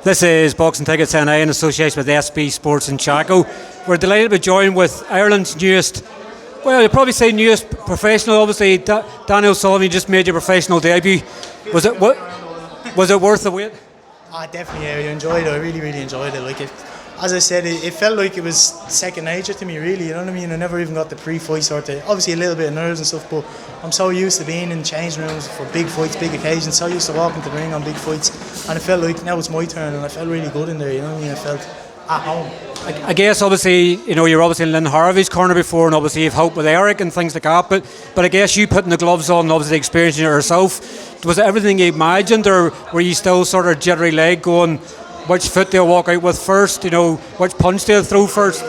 This is Boxing Tickets NI in association with SB Sports Chaco. We're delighted to be joined with Ireland's newest, well, you'd probably say newest professional. Obviously, Daniel Sullivan, you just made your professional debut. Was it worth the wait? Definitely, yeah, I enjoyed it. I really enjoyed it. Like, as I said, it felt like it was second nature to me, really. You know what I mean? I never even got the pre-fight sort of, obviously a little bit of nerves and stuff, but I'm so used to being in changing rooms for big fights, big occasions. So used to walking to the ring on big fights, and it felt like now it's my turn, and I felt really good in there. You know what I mean? I felt at home. I guess obviously, you know, you're obviously in Lynn Harvey's corner before, and obviously you've helped with Eric and things like that. But I guess you putting the gloves on, and obviously experiencing it yourself, was it everything you imagined, or were you still sort of jittery leg going? Which foot they'll walk out with first, you know, which punch they'll throw first?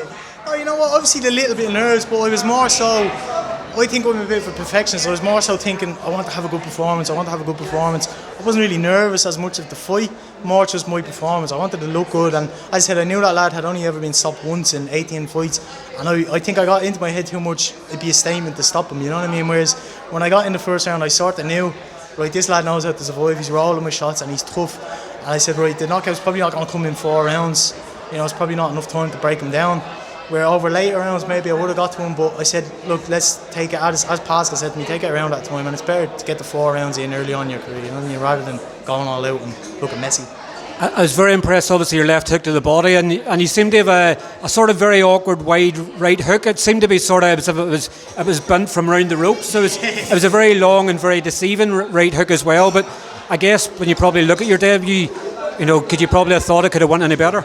Oh, you know what, obviously a little bit of nerves, but I was more so, I think I'm a bit of a perfectionist, so I was more so thinking I want to have a good performance. I wasn't really nervous as much of the fight, more just my performance. I wanted to look good, and as I said, I knew that lad had only ever been stopped once in 18 fights, and I think I got into my head too much, it'd be a statement to stop him, you know what I mean? Whereas when I got in the first round, I sort of knew, right, this lad knows how to survive, he's rolling with shots and he's tough. And I said, right, the knockout's probably not going to come in 4 rounds. You know, it's probably not enough time to break him down. Where over later rounds, maybe I would have got to him, but I said, look, let's take it, as Pascal said to me, take it around that time, and it's better to get the 4 rounds in early on in your career, you know what I mean, rather than going all out and looking messy. I was very impressed, obviously, your left hook to the body, and you seem to have a sort of very awkward wide right hook. It seemed to be sort of as if it was bent from around the ropes, so it was a very long and very deceiving right hook as well. But I guess when you probably look at your debut, you know, could you probably have thought it could have went any better?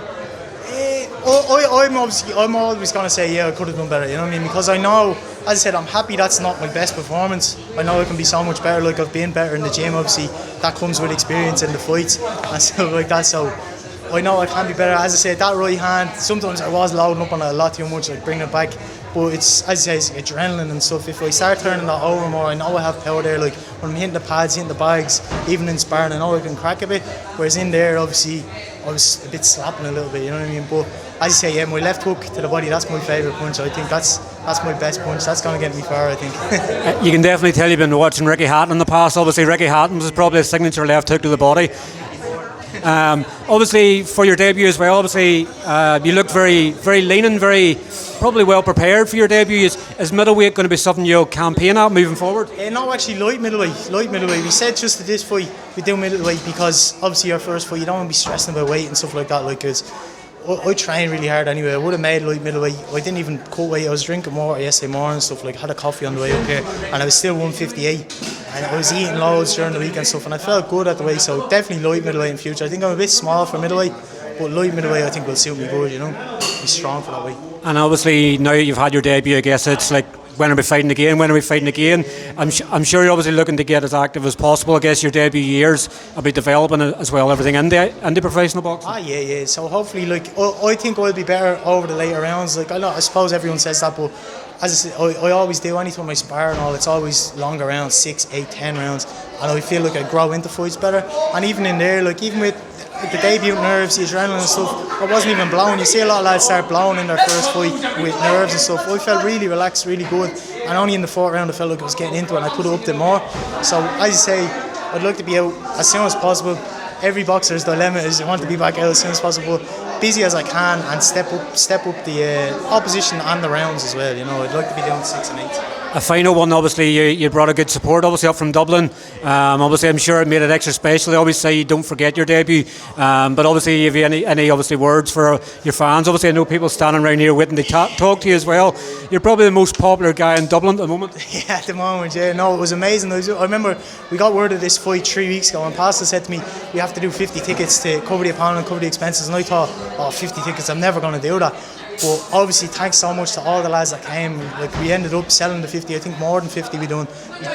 I'm always going to say, yeah, I could have done better, you know what I mean? Because I know, as I said, I'm happy that's not my best performance. I know it can be so much better, like I've been better in the gym, obviously. That comes with experience in the fights and stuff like that, so I know I can be better. As I said, that right hand, sometimes I was loading up on it a lot too much, like bringing it back. But it's, as I say, it's adrenaline and stuff. If I start turning that over more, I know I have power there. Like when I'm hitting the pads, hitting the bags, even in sparring, I know I can crack a bit. Whereas in there, obviously, I was a bit slapping a little bit, you know what I mean? But as you say, yeah, my left hook to the body, that's my favourite punch. I think that's my best punch. That's going to get me far, I think. You can definitely tell you've been watching Ricky Hatton in the past. Obviously, Ricky Hatton was probably a signature left hook to the body. Obviously, for your debut as well, obviously, you look very, very lean and very probably well prepared for your debut. Is middleweight going to be something you'll campaign at moving forward? No, actually, light middleweight. We said just at this fight, we do middleweight because obviously your first fight, you don't want to be stressing about weight and stuff like that. Like, cause I train really hard anyway. I would have made light middleweight. I didn't even cut weight. I was drinking water yesterday morning and stuff. Like, had a coffee on the way up here, and I was still 158. And I was eating loads during the week and stuff, and I felt good at the weight. So definitely light middleweight in future. I think I'm a bit small for middleweight, but light middleweight I think will suit me good. You know, be strong for that weight. And obviously now you've had your debut, I guess it's like, when are we fighting again? I'm sure you're obviously looking to get as active as possible. I guess your debut years will be developing as well, everything in the professional boxing. Yeah. So hopefully, like, I think I'll be better over the later rounds. Like, I suppose everyone says that, but as I said, I always do. Anytime I spar and all, it's always longer rounds, 6, 8, 10 rounds, and I feel like I grow into fights better. And even in there, like, even with the debut nerves, the adrenaline and stuff, I wasn't even blown. You see a lot of lads start blowing in their first fight with nerves and stuff. I felt really relaxed, really good, and only in the 4th round I felt like I was getting into it, and I could have upped it more. So as you say, I'd like to be out as soon as possible. Every boxer's dilemma is I want to be back out as soon as possible, busy as I can, and step up the opposition and the rounds as well. You know, I'd like to be down 6 and 8. A final one, obviously, you brought a good support, obviously, up from Dublin. Obviously, I'm sure it made it extra special. They always say don't forget your debut. But obviously, if you have any obviously words for your fans, obviously, I know people standing around here waiting to talk to you as well. You're probably the most popular guy in Dublin at the moment. Yeah, at the moment, yeah. No, it was amazing. I remember we got word of this fight 3 weeks ago, and Pascal said to me, we have to do 50 tickets to cover the opponent and cover the expenses. And I thought, 50 tickets, I'm never going to do that. But obviously, thanks so much to all the lads that came. Like, we ended up selling the 50. I think more than 50 we done.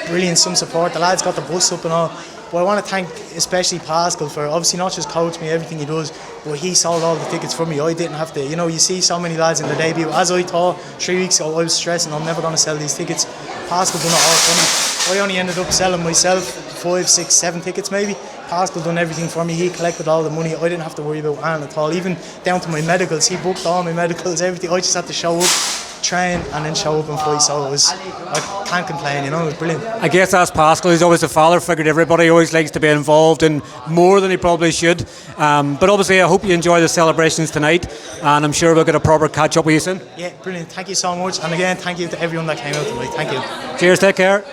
Brilliant, some support. The lads got the bus up and all. But I want to thank especially Pascal for obviously not just coaching me, everything he does, but he sold all the tickets for me. I didn't have to. You know, you see so many lads in their debut. As I thought 3 weeks ago, I was stressing, I'm never going to sell these tickets. Pascal done it all for me. I only ended up selling myself 5, 6, 7 tickets maybe. Pascal done everything for me. He collected all the money. I didn't have to worry about anything at all. Even down to my medicals, he booked all my medicals, everything. I just had to show up train and then show up and fight. So it was, I can't complain, you know, it was brilliant. I guess that's Pascal. He's always a father figure to everybody. He always likes to be involved in more than he probably should. But obviously, I hope you enjoy the celebrations tonight, and I'm sure we'll get a proper catch up with you soon. Yeah, brilliant. Thank you so much. And again, thank you to everyone that came out tonight. Thank you. Cheers, take care.